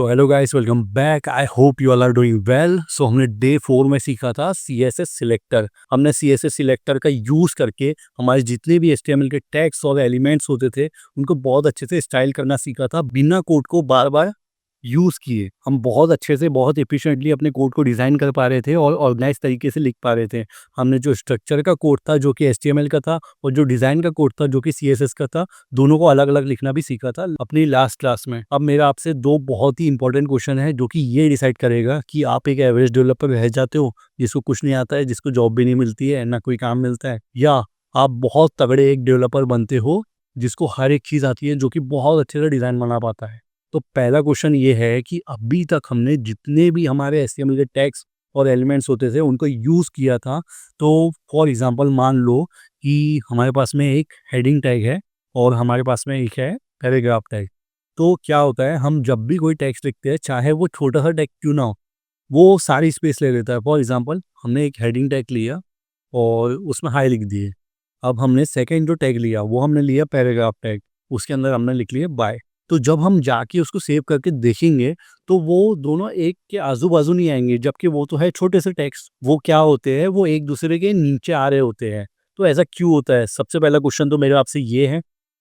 तो hello guys, welcome back. I hope you all are doing well. So हमने day 4 में सीखा था CSS सिलेक्टर। हमने CSS सिलेक्टर का यूज़ करके हमारे जितने भी HTML के टैग्स और एलिमेंट्स होते थे उनको बहुत अच्छे से स्टाइल करना सीखा था, बिना कोड को बार बार यूज़ किए। हम बहुत अच्छे से, बहुत एफिशिएंटली अपने कोड को डिज़ाइन कर पा रहे थे और ऑर्गेनाइज तरीके से लिख पा रहे थे। हमने जो स्ट्रक्चर का कोड था जो कि HTML का था, और जो डिज़ाइन का कोड था जो कि CSS का था, दोनों को अलग अलग लिखना भी सीखा था अपनी लास्ट क्लास में। अब मेरा आपसे दो बहुत ही इंपॉर्टेंट क्वेश्चन है जो कि ये डिसाइड करेगा कि आप एक एवरेज डेवलपर रह जाते हो जिसको कुछ नहीं आता है, जिसको जॉब भी नहीं मिलती है, ना कोई काम मिलता है, या आप बहुत तगड़े एक डेवलपर बनते हो जिसको हर एक चीज़ आती है, जो कि बहुत अच्छे से डिज़ाइन बना पाता है। तो पहला क्वेश्चन ये है कि अभी तक हमने जितने भी हमारे HTML के टैग्स और एलिमेंट्स होते थे उनको यूज़ किया था। तो फॉर एग्जांपल मान लो कि हमारे पास में एक हेडिंग टैग है और हमारे पास में एक है पैराग्राफ टैग। तो क्या होता है, हम जब भी कोई टेक्स्ट लिखते हैं, चाहे वो छोटा सा टेक्स्ट क्यों ना हो, वो सारी स्पेस ले लेता है। फॉर एग्जांपल हमने एक हेडिंग टैग लिया और उसमें हाई लिख दिए। अब हमने सेकंड जो टैग लिया वो हमने लिया पैराग्राफ टैग, उसके अंदर हमने लिख लिया बाय। तो जब हम जाके उसको सेव करके देखेंगे तो वो दोनों एक के आजू बाजू नहीं आएंगे, जबकि वो तो है छोटे से टेक्स्ट। वो क्या होते हैं, वो एक दूसरे के नीचे आ रहे होते हैं। तो ऐसा क्यों होता है? सबसे पहला क्वेश्चन तो मेरा आपसे ये है।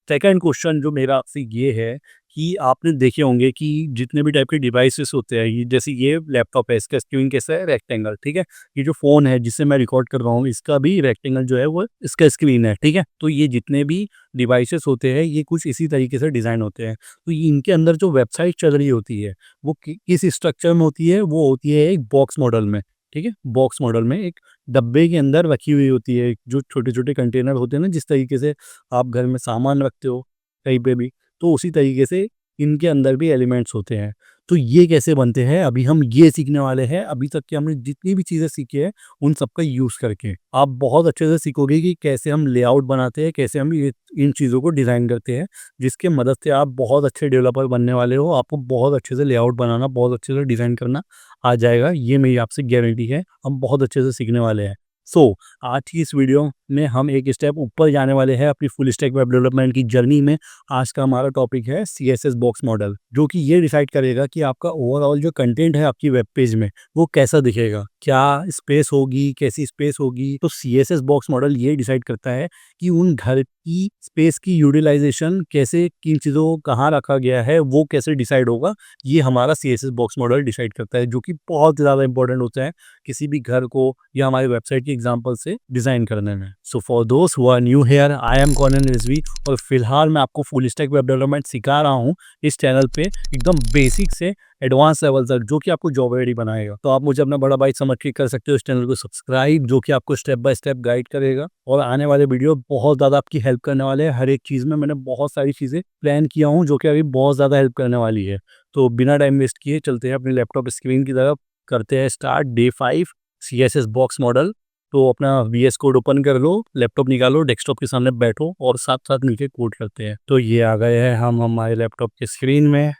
सेकंड क्वेश्चन जो मेरा आपसे ये है कि आपने देखे होंगे कि जितने भी टाइप के डिवाइसेस होते हैं, ये जैसे ये लैपटॉप है, इसका स्क्रीन कैसा है, रेक्टेंगल, ठीक है। ये जो फ़ोन है जिससे मैं रिकॉर्ड कर रहा हूँ, इसका भी रेक्टेंगल जो है वो इसका स्क्रीन है, ठीक है। तो ये जितने भी डिवाइसेस होते हैं ये कुछ इसी तरीके से डिज़ाइन होते हैं। तो ये इनके अंदर जो वेबसाइट चल रही होती है वो किस स्ट्रक्चर में होती है? वो होती है एक बॉक्स मॉडल में, ठीक है। बॉक्स मॉडल में एक डब्बे के अंदर रखी हुई होती है, जो छोटे छोटे कंटेनर होते हैं ना, जिस तरीके से आप घर में सामान रखते हो कहीं पे भी, तो उसी तरीके से इनके अंदर भी एलिमेंट्स होते हैं। तो ये कैसे बनते हैं, अभी हम ये सीखने वाले हैं। अभी तक के हमने जितनी भी चीज़ें सीखी है उन सबका यूज़ करके आप बहुत अच्छे से सीखोगे कि कैसे हम लेआउट बनाते हैं, कैसे हम ये इन चीज़ों को डिज़ाइन करते हैं, जिसके मदद से आप बहुत अच्छे डेवलपर बनने वाले हो। आपको बहुत अच्छे से लेआउट बनाना, बहुत अच्छे से डिज़ाइन करना आ जाएगा, ये मेरी आपसे गारंटी है। हम बहुत अच्छे से सीखने वाले हैं। सो आज की इस वीडियो में हम एक स्टेप ऊपर जाने वाले हैं अपनी फुल स्टैक वेब डेवलपमेंट की जर्नी में। आज का हमारा टॉपिक है CSS बॉक्स मॉडल, जो कि ये डिसाइड करेगा कि आपका ओवरऑल जो कंटेंट है आपकी वेब पेज में वो कैसा दिखेगा, क्या स्पेस होगी, कैसी स्पेस होगी। तो CSS बॉक्स मॉडल ये डिसाइड करता है कि उन घर की स्पेस की यूटिलाइजेशन कैसे, किन चीज़ों को कहाँ रखा गया है, वो कैसे डिसाइड होगा। ये हमारा CSS बॉक्स मॉडल डिसाइड करता है, जो कि बहुत ज़्यादा इंपॉर्टेंट होता है किसी भी घर को या हमारी वेबसाइट की एग्जांपल से डिज़ाइन करने में। सो फॉर दोस्त who are new here, I am Conan Rizvi, और फिलहाल मैं आपको फुल स्टैक वेब डेवलपमेंट सिखा रहा हूँ इस चैनल पे, एकदम बेसिक से एडवांस लेवल तक, जो कि आपको जॉब रेडी बनाएगा। तो आप मुझे अपना बड़ा भाई समझ के कर सकते हो इस चैनल को सब्सक्राइब, जो कि आपको स्टेप बाय स्टेप गाइड करेगा। और आने वाले वीडियो बहुत ज़्यादा आपकी हेल्प करने वाले हैं। हर एक चीज़ में मैंने बहुत सारी चीज़ें प्लान किया हूँ जो कि अभी बहुत ज़्यादा हेल्प करने वाली है। तो बिना टाइम वेस्ट किए चलते हैं अपने लैपटॉप स्क्रीन की तरफ, करते हैं start day 5 CSS box model. तो अपना VS कोड ओपन कर लो, लैपटॉप निकालो, डेस्कटॉप के सामने बैठो और साथ साथ मिलकर कोड करते हैं। तो ये आ गए हैं हम हमारे लैपटॉप के स्क्रीन में।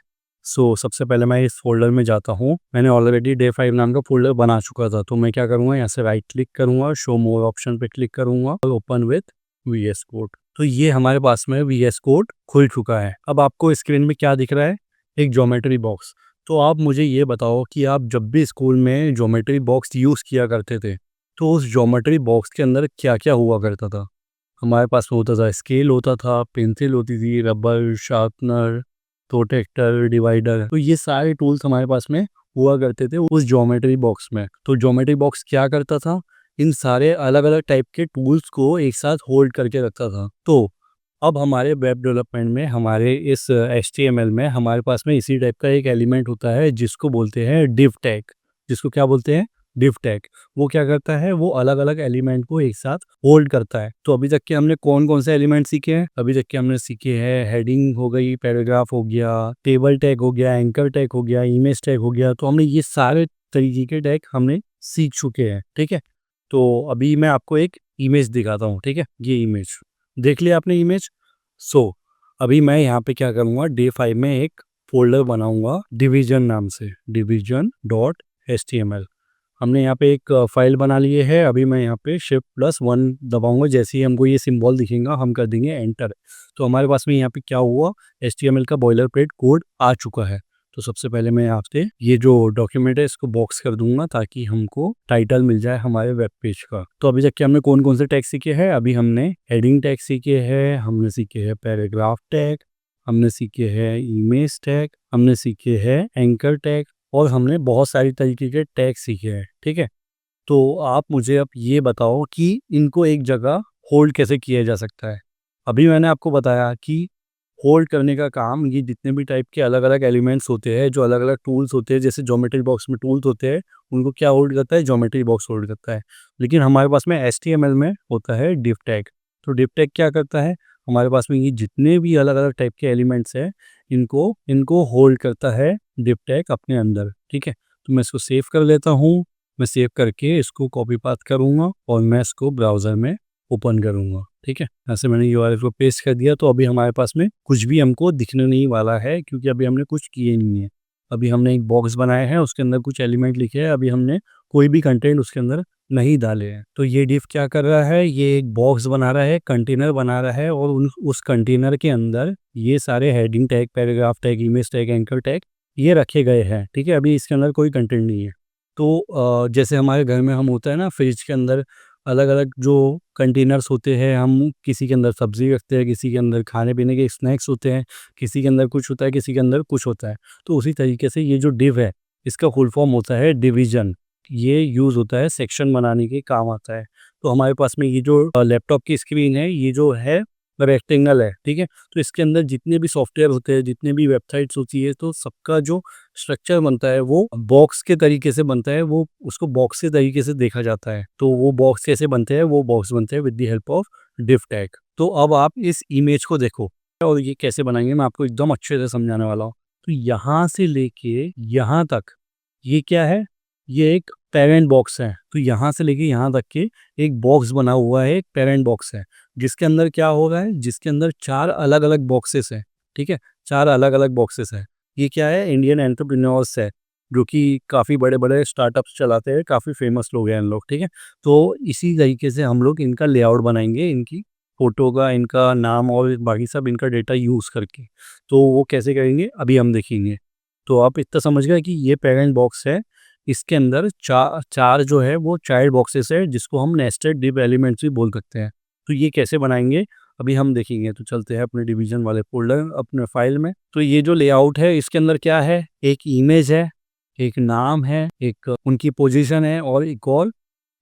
सबसे पहले मैं इस फ़ोल्डर में जाता हूँ। मैंने ऑलरेडी डे 5 नाम का फ़ोल्डर बना चुका था, तो मैं क्या करूँगा, यहाँ से राइट क्लिक करूँगा, शो मोर ऑप्शन पे क्लिक करूँगा और ओपन विथ VS कोड। तो ये हमारे पास में VS कोड खुल चुका है। अब आपको स्क्रीन में क्या दिख रहा है? एक ज्योमेट्री बॉक्स। तो आप मुझे ये बताओ कि आप जब भी स्कूल में ज्योमेट्री बॉक्स यूज़ किया करते थे, तो उस ज्योमेट्री बॉक्स के अंदर क्या-क्या हुआ करता था? हमारे पास में होता था स्केल होता था, पेंसिल होती थी, रबर, शार्पनर, प्रोटेक्टर, डिवाइडर। तो ये सारे टूल्स हमारे पास में हुआ करते थे उस ज्योमेट्री बॉक्स में। तो ज्योमेट्री बॉक्स क्या करता था? इन सारे अलग-अलग टाइप के टूल्स को एक साथ होल्ड करके रखता था। तो अब हमारे वेब डेवलपमेंट में, हमारे इस HTML में हमारे पास में इसी टाइप का एक एलिमेंट होता है जिसको बोलते हैं डिव टैग। जिसको क्या बोलते हैं? Div tag. वो क्या करता है? वो अलग-अलग एलिमेंट को एक साथ होल्ड करता है। तो अभी तक के हमने कौन-कौन से एलिमेंट सीखे हैं? अभी तक के हमने सीखे हैं हेडिंग हो गई, पैराग्राफ हो गया, टेबल टैग हो गया, एंकर टैग हो गया, इमेज टैग हो गया। तो हमने ये सारे तरीके के टैग हमने सीख चुके हैं, ठीक है? तो अभी मैं आपको एक इमेज दिखाता हूँ, ठीक है? ये इमेज देख लिया आपने इमेज। अभी मैं यहाँ पे क्या करूँगा, डे 5 में एक फ़ोल्डर बनाऊँगा डिवीज़न नाम से, division.html। हमने यहाँ पे एक फ़ाइल बना लिए है। अभी मैं यहाँ पे Shift+1 दबाऊँगा, जैसे ही हमको ये सिंबल दिखेगा हम कर देंगे एंटर। तो हमारे पास में यहाँ पे क्या हुआ, HTML का बॉयलर प्लेट कोड आ चुका है। तो सबसे पहले मैं आपसे ये जो डॉक्यूमेंट है इसको बॉक्स कर दूंगा ताकि हमको टाइटल मिल जाए हमारे वेब पेज का। तो अभी तक के हमने कौन कौन से टैग सीखे हैं? अभी हमने हेडिंग टैग सीखे हैं, हमने सीखे हैं पैराग्राफ टैग, हमने सीखे हैं इमेज टैग, हमने सीखे हैं एंकर टैग और हमने बहुत सारी तरीके के टैग सीखे हैं। ठीक है, तो आप मुझे अब ये बताओ कि इनको एक जगह होल्ड कैसे किया जा सकता है। अभी मैंने आपको बताया कि होल्ड करने का काम ये जितने भी टाइप के अलग अलग एलिमेंट्स होते हैं, जो अलग अलग टूल्स होते हैं, जैसे ज्योमेट्री बॉक्स में टूल्स होते हैं, उनको क्या होल्ड करता है? ज्योमेट्री बॉक्स होल्ड करता है। लेकिन हमारे पास में HTML में होता है div टैग। तो div टैग क्या करता है? हमारे पास में ये जितने भी अलग अलग टाइप के एलिमेंट्स हैं, इनको इनको होल्ड करता है div टैग अपने अंदर। ठीक है, तो मैं इसको सेव कर लेता हूँ। मैं सेव करके इसको कॉपी पास्ट करूँगा और मैं इसको ब्राउज़र में ओपन करूँगा। ठीक है, ऐसे मैंने URL को पेस्ट कर दिया। तो अभी हमारे पास में कुछ भी हमको दिखने नहीं वाला है क्योंकि अभी हमने कुछ किए नहीं है। अभी हमने एक बॉक्स बनाया है, उसके अंदर कुछ एलिमेंट लिखे हैं, अभी हमने कोई भी कंटेंट उसके अंदर नहीं डाले हैं। तो ये डिव क्या कर रहा है? ये एक बॉक्स बना रहा है, कंटेनर बना रहा है और उस कंटेनर के अंदर ये सारे heading tag, paragraph tag, image tag, anchor tag ये रखे गए हैं। ठीक है, अभी इसके अंदर कोई कंटेंट नहीं है। तो जैसे हमारे घर में हम होता है ना, फ्रिज के अंदर अलग अलग जो कंटेनर्स होते हैं, हम किसी के अंदर सब्जी रखते हैं, किसी के अंदर खाने पीने के स्नैक्स होते हैं, किसी के अंदर कुछ होता है, किसी के अंदर कुछ होता है। तो उसी तरीके से ये जो डिव है, इसका फुल फॉर्म होता है डिवीजन। ये यूज़ होता है सेक्शन बनाने के काम आता है। तो हमारे पास में ये जो लैपटॉप की स्क्रीन है, ये जो है रेक्टेंगल है। ठीक है, तो इसके अंदर जितने भी सॉफ्टवेयर होते हैं, जितने भी वेबसाइट्स होती है, तो सबका जो स्ट्रक्चर बनता है वो बॉक्स के तरीके से बनता है। वो उसको बॉक्स के तरीके से देखा जाता है। तो वो बॉक्स कैसे बनते हैं? वो बॉक्स बनते हैं with the help of div tag. तो अब आप इस इमेज को देखो और ये कैसे बनाएंगे मैं आपको एकदम अच्छे से समझाने वाला हूँ। तो यहाँ से लेके यहाँ तक ये क्या है? ये एक पेरेंट बॉक्स है। तो यहाँ से लेके यहाँ तक के एक बॉक्स बना हुआ है, एक पेरेंट बॉक्स है, जिसके अंदर क्या हो रहा है? जिसके अंदर 4 अलग-अलग बॉक्सेस हैं। ठीक है, 4 अलग-अलग बॉक्सेस हैं। ये क्या है? इंडियन एंटरप्रेन्योर्स है, जो कि काफ़ी बड़े-बड़े स्टार्टअप्स चलाते हैं, काफ़ी फेमस लोग हैं इन लोग। ठीक है, तो इसी तरीके से हम लोग इनका लेआउट बनाएंगे, इनकी फ़ोटो का, इनका नाम और बाकी सब इनका डेटा यूज़ करके। तो वो कैसे करेंगे अभी हम देखेंगे। तो आप इतना समझ गए कि ये पेरेंट बॉक्स है, इसके अंदर चार जो है वो चाइल्ड बॉक्सेस है, जिसको हम नेस्टेड डिव एलिमेंट्स भी बोल सकते हैं। तो ये कैसे बनाएंगे अभी हम देखेंगे। तो चलते हैं अपने डिवीजन वाले फोल्डर, अपने फाइल में। तो ये जो लेआउट है, इसके अंदर क्या है? एक इमेज है, एक नाम है, एक उनकी पोजीशन है और एक और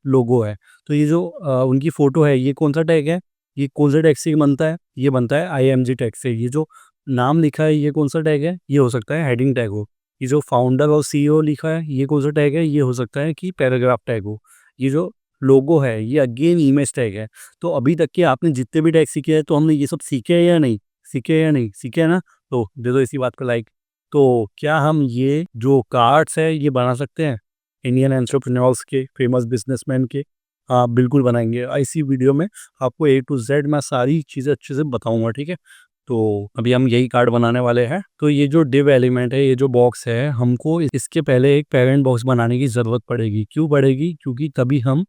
लोगो है। तो ये जो उनकी फ़ोटो है, ये कौन-सा टैग है? ये कौन-से टैग से बनता है? ये बनता है IMG टैग से। ये जो नाम लिखा है, ये कौन-सा टैग है? ये हो सकता है हेडिंग टैग हो। ये जो फाउंडर और CEO लिखा है, ये कौन-सा टैग है? ये हो सकता है कि पैराग्राफ टैग हो। ये जो लोगो है, ये अगेन इमेज टैग है। तो अभी तक के आपने जितने भी टैग सीखे हैं, तो हमने ये सब सीखे हैं या नहीं? सीखे हैं या नहीं? सीखे हैं ना? तो दे दो इसी बात को लाइक। तो क्या हम ये जो कार्ड्स है, ये बना सकते हैं? इंडियन एंटरप्रेन्योर्स के, फेमस बिजनेसमैन के? हाँ, बिल्कुल बनाएँगे। इसी वीडियो में आपको A to Z मैं सारी चीज़ें अच्छे से बताऊँगा, ठीक है? तो अभी हम यही कार्ड बनाने वाले हैं। तो ये जो डिव एलिमेंट है, ये जो बॉक्स है, हमको इसके पहले एक पेरेंट बॉक्स बनाने की ज़रूरत पड़ेगी। क्यों पड़ेगी? क्योंकि तभी हम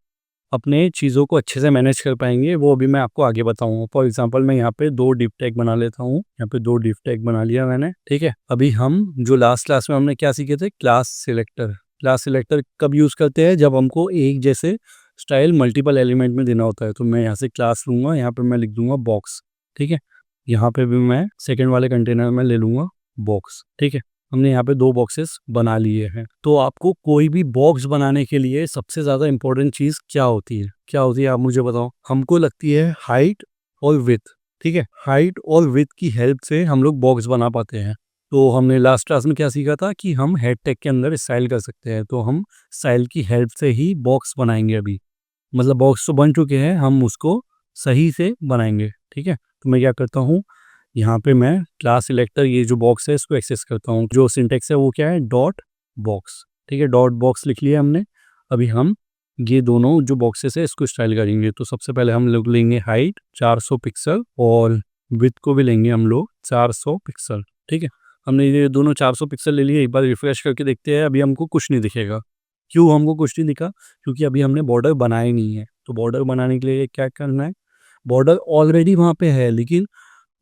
अपने चीज़ों को अच्छे से मैनेज कर पाएँगे, वो अभी मैं आपको आगे बताऊँगा। फॉर एग्ज़ाम्पल मैं यहाँ पे 2 डिव टैग बना लेता हूँ। यहाँ पे 2 डिव टैग बना लिया मैंने, ठीक है? अभी हम जो लास्ट क्लास में हमने क्या सीखे थे? Class selector. क्लास सिलेक्टर कब यूज़ करते हैं? जब हमको एक जैसे स्टाइल मल्टीपल एलिमेंट में देना होता है। तो मैं यहाँ से क्लास लूँगा, यहाँ पे मैं लिख दूँगा बॉक्स, ठीक है? यहाँ पे भी मैं सेकंड वाले कंटेनर में ले लूँगा बॉक्स, ठीक है? हमने यहाँ पे 2 बॉक्सेस बना लिए हैं। तो आपको कोई भी बॉक्स बनाने के लिए सबसे ज़्यादा इम्पोर्टेंट चीज़ क्या होती है? क्या होती है आप मुझे बताओ? हमको लगती है हाइट और विड्थ, ठीक है? हाइट और विड्थ की हेल्प से हम लोग बॉक्स बना पाते हैं। तो हमने लास्ट क्लास में क्या सीखा था कि हम हेड टैग के अंदर स्टाइल कर सकते हैं। तो हम स्टाइल की हेल्प से ही बॉक्स बनाएँगे अभी। मतलब बॉक्स तो बन चुके हैं, हम उसको सही से बनाएँगे, ठीक है? तो मैं क्या करता हूँ, यहाँ पे मैं क्लास सिलेक्टर ये जो बॉक्स है इसको एक्सेस करता हूँ। जो सिंटैक्स है वो क्या है? डॉट बॉक्स, ठीक है? डॉट बॉक्स लिख लिया हमने। अभी हम ये दोनों जो बॉक्सेस है इसको स्टाइल करेंगे। तो सबसे पहले हम लोग लेंगे हाइट 400 पिक्सल और विड्थ को भी लेंगे हम लोग 400 पिक्सल, ठीक है? हमने ये दोनों 400 पिक्सल ले लिए। एक बार रिफ्रेश करके देखते हैं, अभी हमको कुछ नहीं दिखेगा। क्यों हमको कुछ नहीं दिखा? क्योंकि अभी हमने बॉर्डर बनाया नहीं है। तो बॉर्डर बनाने के लिए क्या करना है? बॉर्डर ऑलरेडी वहाँ पे है, लेकिन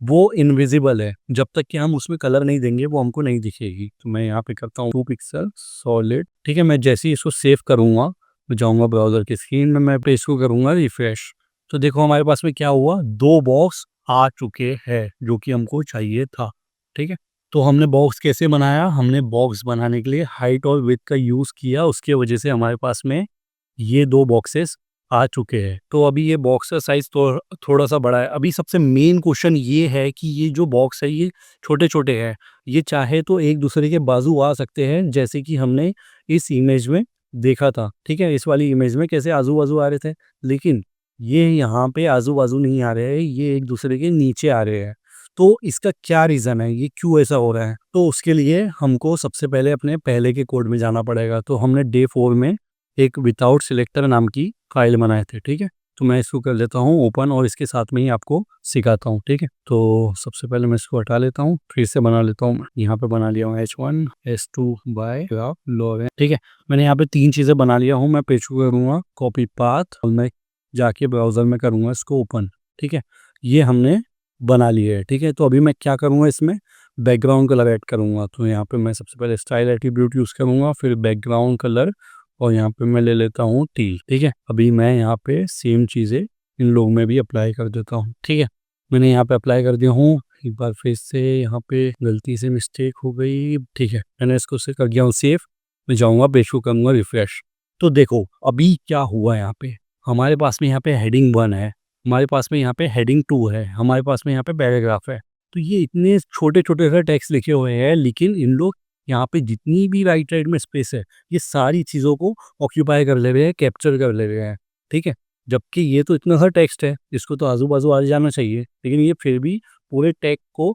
वो इनविजिबल है, जब तक कि हम उसमें कलर नहीं देंगे वो हमको नहीं दिखेगी। तो मैं यहाँ पे करता हूँ 2 पिक्सल सॉलिड, ठीक है। मैं जैसे ही इसको सेव करूँगा, मैं जाऊँगा ब्राउज़र की स्क्रीन में, मैं पे इसको करूँगा रिफ्रेश। तो देखो हमारे पास में क्या हुआ, 2 बॉक्स आ चुके हैं, जो कि हमको चाहिए था, ठीक है। तो हमने बॉक्स कैसे बनाया, हमने बॉक्स बनाने के लिए हाइट और विड्थ का यूज़ किया, उसके वजह से हमारे पास में ये 2 बॉक्सेस आ चुके हैं। तो अभी ये बॉक्स का साइज़ तो थोड़ा-सा बड़ा है। अभी सबसे मेन क्वेश्चन ये है कि ये जो बॉक्स है ये छोटे-छोटे हैं। ये चाहे तो एक दूसरे के बाजू आ सकते हैं, जैसे कि हमने इस इमेज में देखा था, ठीक है? इस वाली इमेज में कैसे आजू-बाजू आ रहे थे। लेकिन ये यहाँ पे आजू-बाजू नहीं आ रहे हैं, ये एक दूसरे के नीचे आ रहे हैं। तो इसका क्या रीज़न है? ये क्यों ऐसा हो रहा है? तो उसके लिए हमको सबसे पहले अपने पहले के कोड में जाना पड़ेगा। तो हमने डे 4 में एक विदाउट सिलेक्टर नाम की फ़ाइल बनाए थे, ठीक है? तो मैं इसको कर लेता हूँ ओपन और इसके साथ में ही आपको सिखाता हूँ, ठीक है? तो सबसे पहले मैं इसको हटा लेता हूँ, फिर से बना लेता हूँ। यहाँ पे बना लिया हूँ H1, S2 बाय ग्राफ लोरेंट, ठीक है? मैंने यहाँ पे 3 चीज़ें बना लिया हूँ। मैं पेज को करूँगा कॉपी पाथ और मैं जाके ब्राउज़र में करूँगा इसको ओपन, ठीक है? ये हमने बना लिए है, ठीक है? तो अभी मैं क्या करूँगा, इसमें बैकग्राउंड कलर ऐड करूँगा। तो यहाँ पे मैं सबसे पहले स्टाइल एट्रीब्यूट यूज़ करूँगा, फिर बैकग्राउंड कलर और यहाँ पे मैं ले लेता हूँ टी, ठीक है। अभी मैं यहाँ पे सेम चीज़ें इन लोगों में भी अप्लाई कर देता हूँ, ठीक है। मैंने यहाँ पे अप्लाई कर दिया हूँ। एक बार फिर से यहाँ पे गलती से मिस्टेक हो गई, ठीक है। मैंने इसको से कर दिया हूँ सेव। मैं जाऊँगा पेज को करूँगा रिफ्रेश। तो देखो अभी क्या हुआ, यहाँ पे हमारे पास में यहाँ पे हेडिंग 1 है, हमारे पास में यहाँ पे हेडिंग 2 है, हमारे पास में यहाँ पे पैराग्राफ है। तो ये इतने छोटे-छोटे से टेक्स्ट लिखे हुए हैं, लेकिन इन लोग यहाँ पे जितनी भी राइट साइड में स्पेस है, ये सारी चीज़ों को ऑक्यूपाई कर ले रहे हैं, कैप्चर कर ले रहे हैं, ठीक है? जबकि ये तो इतना सा टेक्स्ट है, इसको तो आजू-बाजू आ जाना चाहिए, लेकिन ये फिर भी पूरे टेक्स्ट को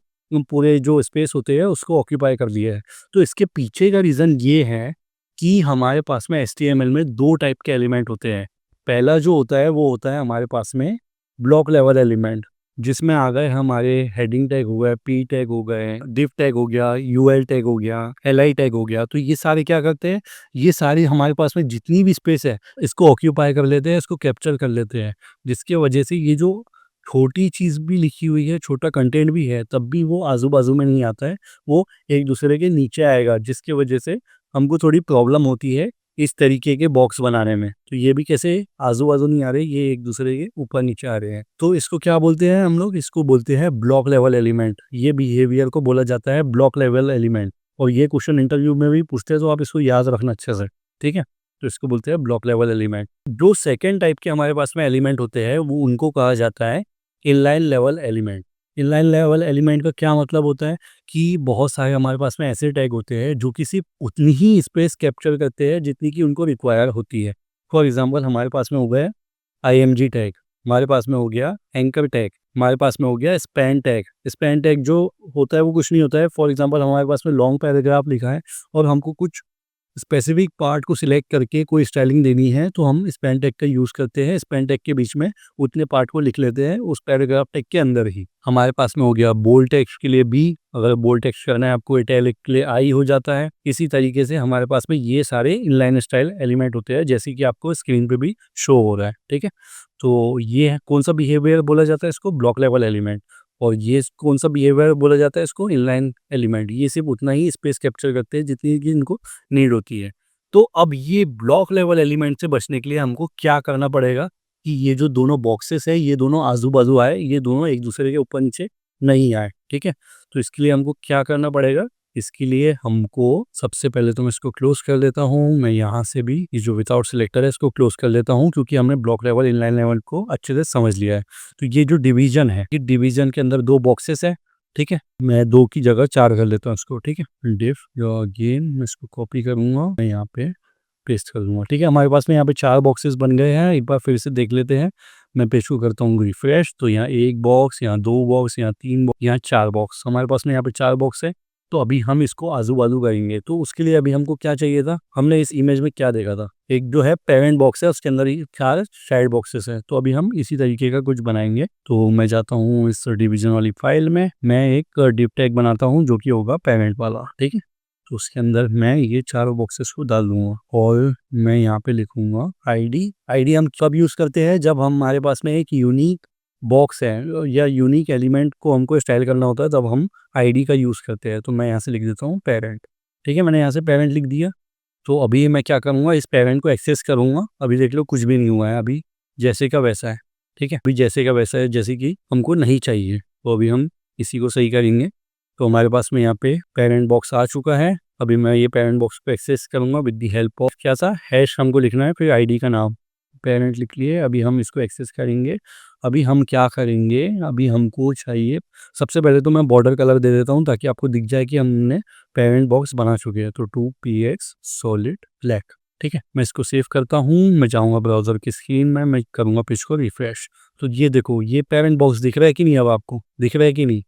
पूरे जो स्पेस होते हैं उसको ऑक्यूपाई कर लिया है। तो इसके पीछे का रीज़न ये है कि हमारे पास में एचटीएमएल में 2 टाइप के एलिमेंट होते हैं। पहला जो होता है वो होता है हमारे पास में ब्लॉक लेवल एलिमेंट, जिसमें आ गए हमारे हेडिंग टैग हो गए, पी टैग हो गए, डिव टैग हो गया, यूएल टैग हो गया, एलआई टैग हो गया। तो ये सारे क्या करते हैं, ये सारी हमारे पास में जितनी भी स्पेस है इसको ऑक्यूपाई कर लेते हैं, इसको कैप्चर कर लेते हैं, जिसकी वजह से ये जो छोटी चीज़ भी लिखी हुई है, छोटा कंटेंट भी है, तब भी वो आजू-बाजू में नहीं आता है, वो एक दूसरे के नीचे आएगा, जिसकी वजह से हमको थोड़ी प्रॉब्लम होती है इस तरीके के बॉक्स बनाने में। तो ये भी कैसे आजू-बाजू नहीं आ रहे, ये एक दूसरे के ऊपर-नीचे आ रहे हैं। तो इसको क्या बोलते हैं हम लोग? इसको बोलते हैं ब्लॉक लेवल एलिमेंट। ये बिहेवियर को बोला जाता है ब्लॉक लेवल एलिमेंट, और ये क्वेश्चन इंटरव्यू में भी पूछते हैं, तो आप इसको याद रखना अच्छे से, ठीक है? तो इसको बोलते हैं ब्लॉक लेवल एलिमेंट। जो सेकंड टाइप के हमारे पास में एलिमेंट होते हैं, वो उनको कहा जाता है inline level element. Inline level element का क्या मतलब होता है कि बहुत सारे हमारे पास में ऐसे टैग होते हैं जो कि सिर्फ उतनी ही स्पेस कैप्चर करते हैं जितनी कि उनको रिक्वायर होती है। फॉर एग्जांपल हमारे पास में हो गया आईएमजी टैग, हमारे पास में हो गया एंकर टैग, हमारे पास में हो गया स्पैन टैग। स्पैन टैग जो होता है वो कुछ नहीं होता है। फॉर एग्जांपल हमारे पास में लॉन्ग पैराग्राफ लिखा है और हमको कुछ स्पेसिफिक पार्ट को सिलेक्ट करके कोई स्टाइलिंग देनी है, तो हम स्पैन टैग का यूज़ करते हैं। स्पैन टैग के बीच में उतने पार्ट को लिख लेते हैं उस पैराग्राफ टैग के अंदर ही। हमारे पास में हो गया बोल्ड टेक्स्ट के लिए बी, अगर बोल्ड टेक्स्ट करना है आपको इटैलिक के लिए आई हो जाता है। इसी तरीके से हमारे पास में ये सारे इनलाइन स्टाइल एलिमेंट होते हैं, जैसे कि आपको स्क्रीन पे भी शो हो रहा है, ठीक है? तो ये है कौन सा बिहेवियर बोला जाता है इसको? Block level element. और ये कौन सा बिहेवियर बोला जाता है इसको? Inline element. ये सिर्फ उतना ही स्पेस कैप्चर करते हैं जितनी कि इनको नीड होती है। तो अब ये ब्लॉक लेवल एलिमेंट से बचने के लिए हमको क्या करना पड़ेगा कि ये जो दोनों बॉक्सेस है ये दोनों आजू-बाजू आए, ये दोनों एक दूसरे के ऊपर-नीचे नहीं आए, ठीक है? तो इसके लिए हमको क्या करना पड़ेगा? इसके लिए हमको सबसे पहले तो मैं इसको क्लोज़ कर देता हूँ। मैं यहाँ से भी ये जो विदाउट सिलेक्टर है इसको क्लोज़ कर लेता हूँ, क्योंकि हमने ब्लॉक लेवल, इनलाइन लेवल को अच्छे से समझ लिया है। तो ये जो डिवीज़न है, ये डिवीज़न के अंदर 2 बॉक्सेस है, ठीक है? मैं 2 की जगह 4 कर लेता हूँ इसको, ठीक है? डिफ या अगेन मैं इसको कॉपी करूँगा, मैं यहाँ पे पेस्ट कर दूँगा, ठीक है? हमारे पास में यहाँ पे 4 बॉक्सेस बन गए हैं। एक बार फिर से देख लेते हैं। मैं पेज को करता हूँ रिफ्रेश, तो यहाँ 1 बॉक्स, यहाँ 2 बॉक्स, यहाँ 3 बॉक्स, यहाँ 4 बॉक्स। हमारे पास में यहाँ पे 4 बॉक्स है। तो अभी हम इसको आजू-बाजू करेंगे। तो उसके लिए अभी हमको क्या चाहिए था? हमने इस इमेज में क्या देखा था? एक जो है पेरेंट बॉक्स है, उसके अंदर ही 4 साइड बॉक्सेस हैं। तो अभी हम इसी तरीके का कुछ बनाएँगे। तो मैं जाता हूँ इस डिवीज़न वाली फाइल में, मैं एक डिव टैग बनाता हूँ जो कि होगा पेरेंट वाला, ठीक है? तो उसके अंदर मैं ये चारों बॉक्सेस को डाल दूँगा और मैं यहाँ पे लिखूँगा आईडी। आईडी हम कब यूज़ करते हैं? जब हमारे पास में एक यूनिक बॉक्स है या यूनिक एलिमेंट को हमको स्टाइल करना होता है तब हम आईडी का यूज़ करते हैं। तो मैं यहाँ से लिख देता हूँ पेरेंट, ठीक है, मैंने यहाँ से पेरेंट लिख दिया। तो अभी मैं क्या करूँगा, इस पेरेंट को एक्सेस करूँगा। अभी देख लो कुछ भी नहीं हुआ है, अभी जैसे का वैसा है, ठीक है, अभी जैसे का वैसा है, जैसे कि हमको नहीं चाहिए। तो अभी हम इसी को सही करेंगे। तो हमारे पास में यहाँ पे पेरेंट बॉक्स आ चुका है। अभी मैं ये पेरेंट बॉक्स को एक्सेस करूँगा विद दी हेल्प ऑफ क्या था, हैश हमको लिखना है, फिर आईडी का नाम, पेरेंट लिख लिए। अभी हम इसको एक्सेस करेंगे। अभी हम क्या करेंगे, अभी हमको चाहिए, सबसे पहले तो मैं बॉर्डर कलर दे देता हूँ ताकि आपको दिख जाए कि हमने पेरेंट बॉक्स बना चुके हैं। तो 2px सॉलिड ब्लैक, ठीक है, मैं इसको सेव करता हूँ। मैं जाऊँगा ब्राउज़र की स्क्रीन में, मैं करूँगा पेज को रिफ्रेश। तो ये देखो, ये पेरेंट बॉक्स दिख रहा है कि नहीं, अब आपको दिख रहा है कि नहीं।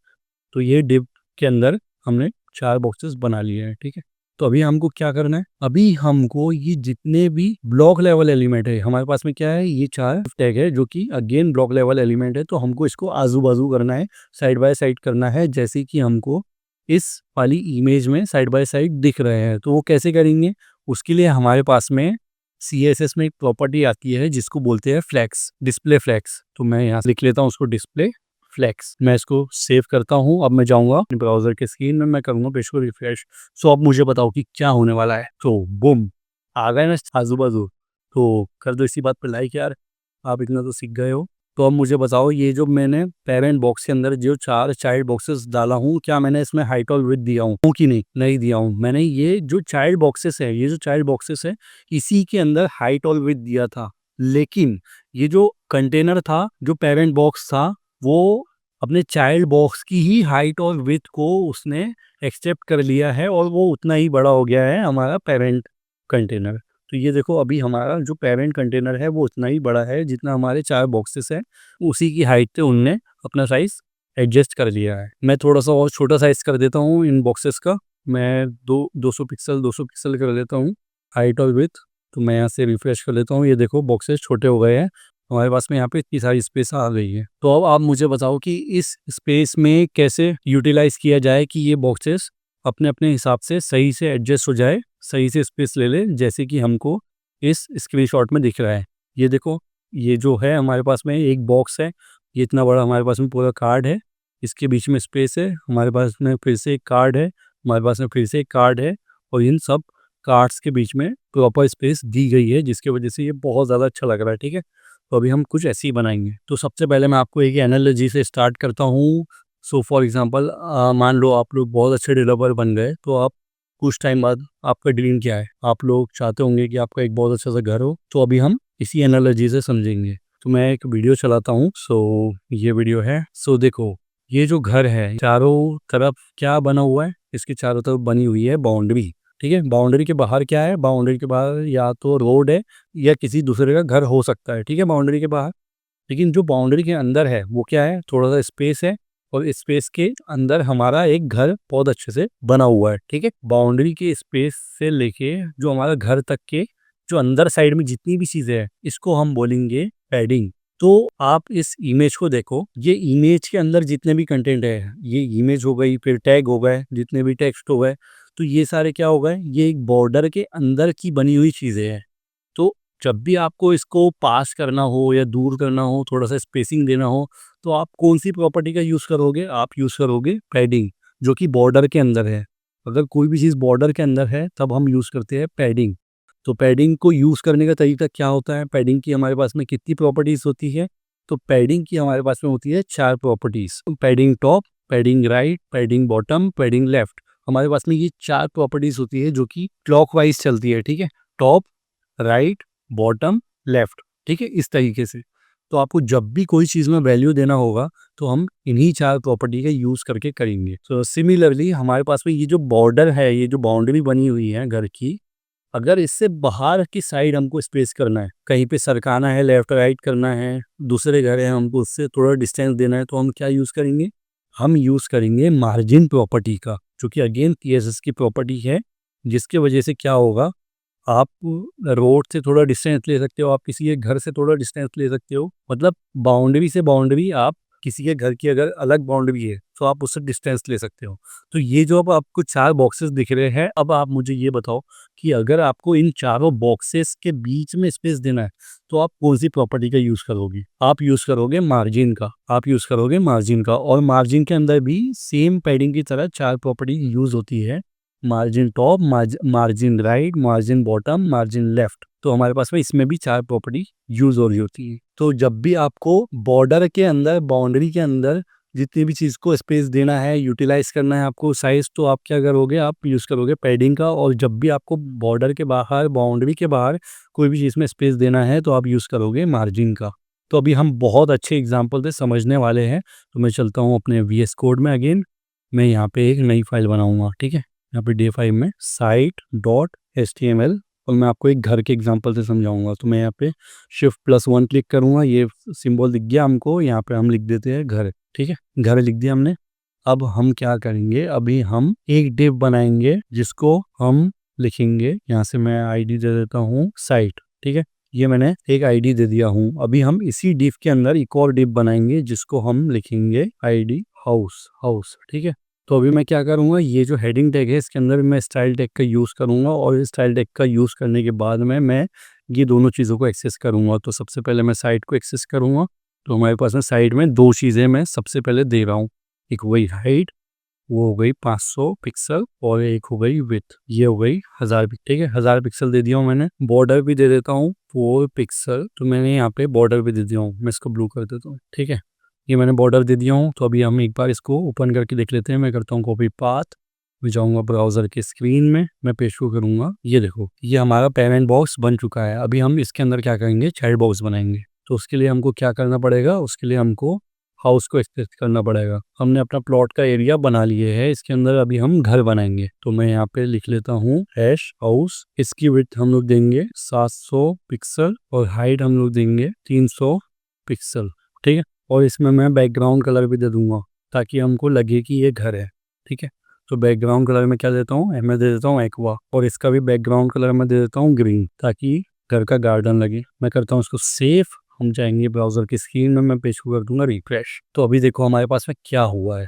तो ये डिव के अंदर हमने 4 बॉक्सेस बना लिए हैं, ठीक है। तो अभी हमको क्या करना है, अभी हमको ये जितने भी ब्लॉक लेवल एलिमेंट है हमारे पास में क्या है, ये 4 टैग है जो कि अगेन ब्लॉक लेवल एलिमेंट है। तो हमको इसको आजू बाजू करना है, साइड बाय साइड करना है, जैसे कि हमको इस वाली इमेज में साइड बाय साइड दिख रहे हैं। तो वो कैसे करेंगे, उसके लिए हमारे पास में CSS में एक प्रॉपर्टी आती है जिसको बोलते हैं फ्लैक्स, डिस्प्ले फ्लैक्स। तो मैं यहाँ लिख लेता हूँ उसको, डिस्प्ले फ्लैक्स। मैं इसको सेव करता हूँ। अब मैं जाऊँगा अपने ब्राउज़र के स्क्रीन में, मैं करूँगा पेज को रिफ्रेश। सो अब मुझे बताओ कि क्या होने वाला है। तो बूम, आ गए ना आजू बाजू। तो कर दो इसी बात पर लाइक यार, आप इतना तो सीख गए हो। तो अब मुझे बताओ, ये जो मैंने पेरेंट बॉक्स के अंदर जो 4 चाइल्ड बॉक्सेस डाला हूँ, क्या मैंने इसमें हाइट और विड्थ दिया हूँ कि नहीं, नहीं दिया हूँ। मैंने ये जो चाइल्ड बॉक्सेस है, ये जो चाइल्ड बॉक्सेस है, इसी के अंदर हाइट और विड्थ दिया था। लेकिन ये जो कंटेनर था, जो पेरेंट बॉक्स था, वो अपने चाइल्ड बॉक्स की ही हाइट और विड्थ को उसने एक्सेप्ट कर लिया है और वो उतना ही बड़ा हो गया है हमारा पेरेंट कंटेनर। तो ये देखो, अभी हमारा जो पेरेंट कंटेनर है वो उतना ही बड़ा है जितना हमारे 4 बॉक्सेस हैं, उसी की हाइट से उनने अपना साइज एडजस्ट कर लिया है। मैं थोड़ा सा और छोटा साइज कर देता हूँ इन बॉक्सेस का, मैं 200 पिक्सल कर देता हूँ हाइट और विड्थ। तो मैं यहाँ से रिफ्रेश कर लेता हूँ, ये देखो बॉक्सेस छोटे हो गए हैं, हमारे पास में यहाँ पे इतनी सारी स्पेस आ गई है। तो अब आप मुझे बताओ कि इस स्पेस में कैसे यूटिलाइज किया जाए कि ये बॉक्सेस अपने अपने हिसाब से सही से एडजस्ट हो जाए, सही से स्पेस ले ले, जैसे कि हमको इस स्क्रीनशॉट में दिख रहा है। ये देखो, ये जो है हमारे पास में एक बॉक्स है, ये इतना बड़ा हमारे पास में पूरा कार्ड है, इसके बीच में स्पेस है, हमारे पास में फिर से एक कार्ड है, हमारे पास में फिर से एक कार्ड है, और इन सब कार्ड्स के बीच में प्रॉपर स्पेस दी गई है, जिसकी वजह से ये बहुत ज़्यादा अच्छा लग रहा है, ठीक है। तो अभी हम कुछ ऐसे ही बनाएंगे। तो सबसे पहले मैं आपको एक एनालॉजी से स्टार्ट करता हूँ। सो फॉर एग्जांपल, मान लो आप लोग बहुत अच्छे डेवलपर बन गए, तो आप कुछ टाइम बाद आपका ड्रीम क्या है, आप लोग चाहते होंगे कि आपका एक बहुत अच्छा सा घर हो। तो अभी हम इसी एनालॉजी से समझेंगे। तो मैं एक वीडियो चलाता हूँ। सो ये वीडियो है। सो देखो, ये जो घर है, चारों तरफ क्या बना हुआ है, इसके चारों तरफ बनी हुई है बाउंड्री, ठीक है। बाउंड्री के बाहर क्या है, बाउंड्री के बाहर या तो रोड है या किसी दूसरे का घर हो सकता है, ठीक है, बाउंड्री के बाहर। लेकिन जो बाउंड्री के अंदर है वो क्या है, थोड़ा सा स्पेस है, और स्पेस के अंदर हमारा एक घर बहुत अच्छे से बना हुआ है, ठीक है। बाउंड्री के स्पेस से लेके जो हमारा घर तक के जो अंदर साइड में जितनी भी चीजें हैं, इसको हम बोलेंगे पैडिंग। तो आप इस इमेज को देखो, ये इमेज के अंदर जितने भी कंटेंट है, ये इमेज हो गई, फिर टैग हो गए, जितने भी टेक्स्ट हो गए, तो ये सारे क्या हो गए, ये एक बॉर्डर के अंदर की बनी हुई चीजें हैं। तो जब भी आपको इसको पास करना हो या दूर करना हो, थोड़ा सा स्पेसिंग देना हो, तो आप कौन सी प्रॉपर्टी का यूज़ करोगे, आप यूज़ करोगे पैडिंग, जो कि बॉर्डर के अंदर है। अगर कोई भी चीज़ बॉर्डर के अंदर है तब हम यूज़ करते हैं पैडिंग। तो पैडिंग को यूज़ करने का तरीका क्या होता है, पैडिंग की हमारे पास में कितनी प्रॉपर्टीज़ होती है। तो पैडिंग की हमारे पास में होती है 4 properties, padding top, padding right, padding bottom, padding left. हमारे पास में ये 4 प्रॉपर्टीज़ होती है जो कि क्लॉकवाइज चलती है, ठीक है, टॉप, राइट, बॉटम, लेफ्ट, ठीक है, इस तरीके से। तो आपको जब भी कोई चीज़ में वैल्यू देना होगा तो हम इन्हीं 4 प्रॉपर्टी का यूज़ करके करेंगे। तो सिमिलरली हमारे पास में ये जो बॉर्डर है, ये जो बाउंड्री बनी हुई है घर की, अगर इससे बाहर की साइड हमको स्पेस करना है, कहीं पे सरकाना है, लेफ्ट राइट करना है, दूसरे घर है, हमको उससे थोड़ा डिस्टेंस देना है, तो हम क्या यूज़ करेंगे, हम यूज़ करेंगे मार्जिन प्रॉपर्टी का, जो कि अगेन TSS की प्रॉपर्टी है, जिसके वजह से क्या होगा, आप रोड से थोड़ा डिस्टेंस ले सकते हो, आप किसी के घर से थोड़ा डिस्टेंस ले सकते हो, मतलब बाउंड्री से बाउंड्री आप किसी के घर की अगर अलग बाउंड्री है तो आप उससे डिस्टेंस ले सकते हो। तो ये जो अब आपको 4 बॉक्सेस दिख रहे हैं, अब आप मुझे ये बताओ कि अगर आपको इन चारों बॉक्सेस के बीच में स्पेस देना है तो आप कौन-सी प्रॉपर्टी का यूज़ करोगे? आप यूज़ करोगे मार्जिन का, आप यूज़ करोगे मार्जिन का, और मार्जिन के अंदर भी सेम पैडिंग की तरह 4 प्रॉपर्टी यूज़ होती है। Margin top, margin right, margin bottom, margin left. तो हमारे पास में इसमें भी 4 प्रॉपर्टी यूज़ हो रही होती है। तो जब भी आपको बॉर्डर के अंदर, बाउंड्री के अंदर जितनी भी चीज़ को स्पेस देना है, यूटिलाइज़ करना है आपको साइज़, तो आप क्या करोगे, आप यूज़ करोगे पैडिंग का। और जब भी आपको बॉर्डर के बाहर, बाउंड्री के बाहर कोई भी चीज़ में स्पेस देना है तो आप यूज़ करोगे मार्जिन का। तो अभी हम बहुत अच्छे एग्जांपल से समझने वाले हैं। तो मैं चलता हूँ अपने वीएस कोड में अगेन। मैं यहाँ पे एक नई फाइल बनाऊँगा, ठीक है? यहाँ पे डे 5 में site.html, और मैं आपको एक घर के एग्जांपल से समझाऊँगा। तो मैं यहाँ पे Shift+1 क्लिक करूँगा, ये सिंबल दिख गया हमको, यहाँ पे हम लिख देते हैं घर, ठीक है? घर लिख दिया हमने। अब हम क्या करेंगे, अभी हम एक डिव बनाएंगे जिसको हम लिखेंगे, यहाँ से मैं आईडी दे देता हूँ साइट, ठीक है? ये मैंने एक आईडी दे दिया हूँ। अभी हम इसी डिव के अंदर एक और डिव बनाएंगे जिसको हम लिखेंगे आईडी हाउस, ठीक है? तो अभी मैं क्या करूँगा, ये जो हेडिंग टैग है इसके अंदर मैं स्टाइल टैग का यूज़ करूँगा, और स्टाइल टैग का यूज़ करने के बाद में मैं ये दोनों चीज़ों को एक्सेस करूँगा। तो सबसे पहले मैं साइट को एक्सेस करूँगा। तो हमारे पास में साइट में 2 चीज़ें मैं सबसे पहले दे रहा हूँ। एक हो गई हाइट, वो हो गई 500 पिक्सल, और एक हो गई विड्थ, ये हो गई 1000 पिक्सल, ठीक है? 1000 पिक्सल दे दिया हूँ मैंने। बॉर्डर भी दे देता हूँ 4 पिक्सल, तो मैंने यहाँ पे बॉर्डर भी दे दिया हूँ। मैं इसको ब्लू कर देता हूँ, ठीक है? ये मैंने बॉर्डर दे दिया हूँ। तो अभी हम एक बार इसको ओपन करके देख लेते हैं। मैं करता हूँ कॉपी पाथ, मैं जाऊँगा ब्राउज़र के स्क्रीन में, मैं पेस्ट को करूँगा। ये देखो, ये हमारा पेरेंट बॉक्स बन चुका है। अभी हम इसके अंदर क्या करेंगे, चाइल्ड बॉक्स बनाएंगे। तो उसके लिए हमको क्या करना पड़ेगा, उसके लिए हमको हाउस को एक्सेस करना पड़ेगा। हमने अपना प्लॉट का एरिया बना लिए है, इसके अंदर अभी हम घर बनाएंगे। तो मैं यहाँ पे लिख लेता हूँ हैश हाउस। इसकी विड्थ हम लोग देंगे 700 पिक्सल, और हाइट हम लोग देंगे 300 पिक्सल, ठीक है? और इसमें मैं बैकग्राउंड कलर भी दे दूंगा ताकि हमको लगे कि ये घर है, ठीक है? तो बैकग्राउंड कलर में क्या देता हूँ, मैं दे देता हूँ एक्वा, और इसका भी बैकग्राउंड कलर में दे देता हूँ ग्रीन, ताकि घर का गार्डन लगे। मैं करता हूँ इसको सेव। हम जाएंगे ब्राउज़र की स्क्रीन में, मैं पेज को कर दूंगा रिफ्रेश। तो अभी देखो हमारे पास में क्या हुआ है।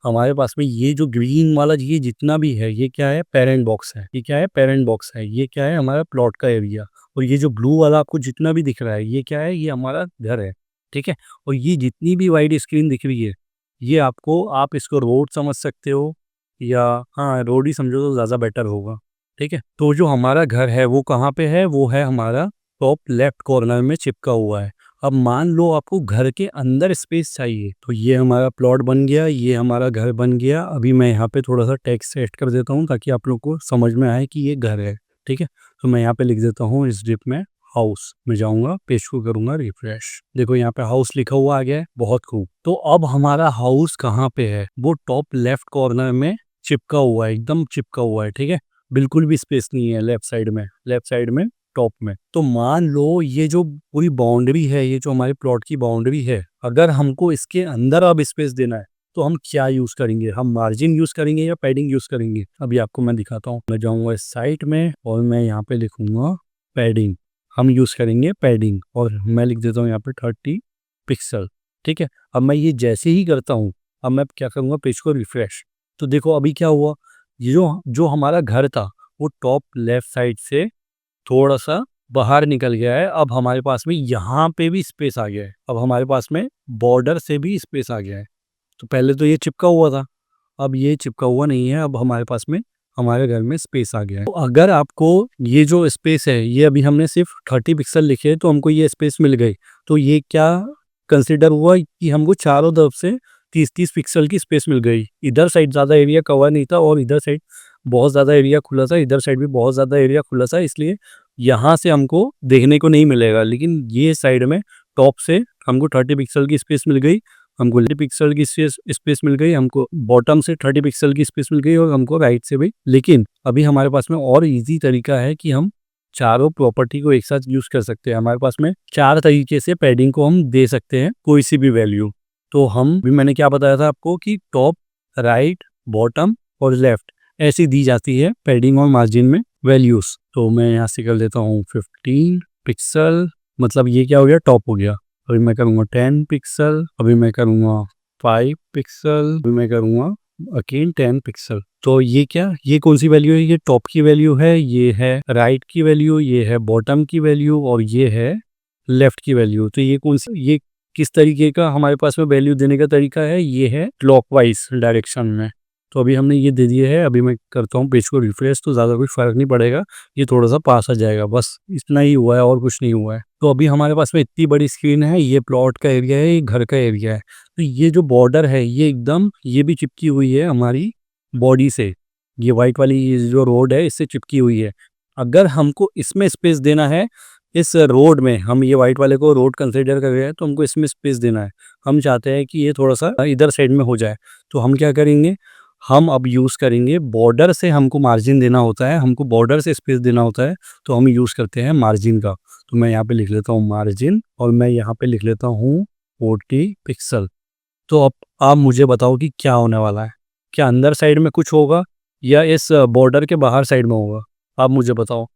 हमारे पास में ये जो ग्रीन वाला, ये जितना भी है, ये क्या है, पेरेंट बॉक्स है। ये क्या है, पेरेंट बॉक्स है। ये क्या है, हमारा प्लॉट का एरिया। और ये जो ब्लू वाला आपको जितना भी दिख रहा है, ये क्या है, ये हमारा घर है, ठीक है? और ये जितनी भी वाइड स्क्रीन दिख रही है, ये आपको, आप इसको रोड समझ सकते हो, या हाँ, रोड ही समझो तो ज़्यादा बेटर होगा, ठीक है? तो जो हमारा घर है वो कहाँ पे है, वो है हमारा टॉप लेफ्ट कॉर्नर में चिपका हुआ है। अब मान लो आपको घर के अंदर स्पेस चाहिए, तो ये हमारा प्लॉट बन गया, ये हमारा घर बन गया। अभी मैं यहाँ पे थोड़ा सा टेक्स्ट ऐड कर देता हूँ ताकि आप लोग को समझ में आए कि ये घर है, ठीक है? तो मैं यहाँ पे लिख देता हूँ इस डिप में हाउस, में जाऊंगा, पेज को करूंगा रिफ्रेश। देखो यहाँ पे हाउस लिखा हुआ आ गया है, बहुत खूब। तो अब हमारा हाउस कहाँ पे है, वो टॉप लेफ्ट कॉर्नर में चिपका हुआ है, एकदम चिपका हुआ है, ठीक है? बिल्कुल भी स्पेस नहीं है लेफ्ट साइड में, टॉप में। तो मान लो ये जो पूरी बाउंड्री है, ये जो हमारे प्लॉट की बाउंड्री है, अगर हमको इसके अंदर अब स्पेस देना है तो हम क्या यूज करेंगे, हम मार्जिन यूज करेंगे या पैडिंग यूज करेंगे? अभी आपको मैं दिखाता हूँ। मैं जाऊंगा इस साइट में और मैं यहाँ पे लिखूंगा पैडिंग। हम यूज करेंगे पैडिंग, और मैं लिख देता हूँ यहाँ पे 30 पिक्सल, ठीक है? अब मैं ये जैसे ही करता हूँ, अब मैं क्या करूँगा, पेज को रिफ्रेश। तो देखो अभी क्या हुआ, ये जो जो हमारा घर था वो टॉप लेफ्ट साइड से थोड़ा सा बाहर निकल गया है। अब हमारे पास में यहाँ पे भी स्पेस आ गया है, अब हमारे पास में बॉर्डर से भी स्पेस आ गया है। तो पहले तो ये चिपका हुआ था, अब ये चिपका हुआ नहीं है, अब हमारे पास में हमारे घर में स्पेस आ गया है। तो अगर आपको ये जो स्पेस है, ये अभी हमने सिर्फ 30 पिक्सल लिखे तो हमको ये स्पेस मिल गई, तो ये क्या कंसिडर हुआ कि हमको चारों तरफ से 30-30 पिक्सल की स्पेस मिल गई। इधर साइड ज़्यादा एरिया कवर नहीं था और इधर साइड बहुत ज़्यादा एरिया खुला था, इधर साइड भी बहुत ज़्यादा एरिया खुला था, इसलिए यहाँ से हमको देखने को नहीं मिलेगा। लेकिन ये साइड में टॉप से हमको 30 पिक्सल की स्पेस मिल गई, हमको 30 पिक्सल की स्पेस मिल गई, हमको बॉटम से 30 पिक्सल की स्पेस मिल गई, और हमको राइट से भी। लेकिन अभी हमारे पास में और इजी तरीका है कि हम चारों प्रॉपर्टी को एक साथ यूज कर सकते हैं। हमारे पास में 4 तरीके से पैडिंग को हम दे सकते हैं, कोई सी भी वैल्यू। तो हम भी, मैंने क्या बताया था आपको कि टॉप, राइट, बॉटम और लेफ्ट ऐसी दी जाती है पैडिंग और मार्जिन में वैल्यूज। तो मैं यहाँ से कर देता हूँ 15 पिक्सल, मतलब ये क्या हो गया, टॉप हो गया। अभी मैं करूँगा 10 पिक्सल, अभी मैं करूँगा 5 पिक्सल, अभी मैं करूँगा अगेन 10 पिक्सल। तो ये क्या, ये कौन सी वैल्यू है? ये टॉप की वैल्यू है, ये है राइट की वैल्यू, ये है बॉटम की वैल्यू और ये है लेफ्ट की वैल्यू। तो ये कौन सी, ये किस तरीके का हमारे पास में वैल्यू देने का तरीका है? ये है क्लॉकवाइज डायरेक्शन में। तो अभी हमने ये दे दिया है, अभी मैं करता हूँ पेज को रिफ्रेश, तो ज़्यादा कुछ फ़र्क नहीं पड़ेगा, ये थोड़ा सा पास आ जाएगा, बस इतना ही हुआ है और कुछ नहीं हुआ है। तो अभी हमारे पास में इतनी बड़ी स्क्रीन है, ये प्लॉट का एरिया है, ये घर का एरिया है। तो ये जो बॉर्डर है ये एकदम, ये भी चिपकी हुई है हमारी बॉडी से, ये वाइट वाली ये जो रोड है इससे चिपकी हुई है। अगर हमको इसमें स्पेस देना है, इस रोड में, हम ये वाइट वाले को रोड कंसिडर कर रहे हैं तो हमको इसमें स्पेस देना है। हम चाहते हैं कि ये थोड़ा सा इधर साइड में हो जाए, तो हम क्या करेंगे, हम अब यूज़ करेंगे बॉर्डर से, हमको मार्जिन देना होता है, हमको बॉर्डर से स्पेस देना होता है, तो हम यूज़ करते हैं मार्जिन का। तो मैं यहाँ पे लिख लेता हूँ मार्जिन और मैं यहाँ पे लिख लेता हूँ 40 पिक्सल। तो अब आप मुझे बताओ कि क्या होने वाला है? क्या अंदर साइड में कुछ होगा या इस बॉर्डर के बाहर साइड में होगा? आप मुझे बताओ।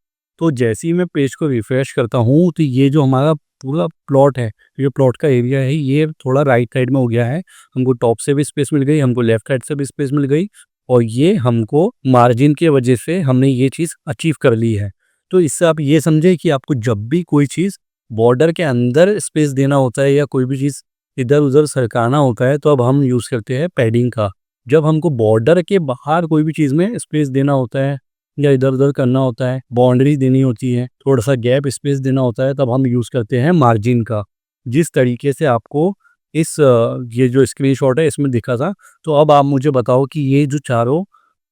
तो जैसे ही मैं पेज को रिफ्रेश करता हूँ तो ये जो हमारा पूरा प्लॉट है, ये प्लॉट का एरिया है, ये थोड़ा राइट साइड में हो गया है। हमको टॉप से भी स्पेस मिल गई, हमको लेफ्ट साइड से भी स्पेस मिल गई और ये हमको मार्जिन की वजह से हमने ये चीज़ अचीव कर ली है। तो इससे आप ये समझे कि आपको जब भी कोई चीज़ बॉर्डर के अंदर स्पेस देना होता है या कोई भी चीज़ इधर-उधर सरकाना होता है तो अब हम यूज़ करते हैं पैडिंग का। जब हमको बॉर्डर के बाहर कोई भी चीज़ में स्पेस देना होता है या इधर-उधर करना होता है, बाउंड्री देनी होती है, थोड़ा-सा गैप स्पेस देना होता है, तब हम यूज़ करते हैं मार्जिन का। जिस तरीके से आपको इस ये जो स्क्रीनशॉट है इसमें दिखा था, तो अब आप मुझे बताओ कि ये जो चारों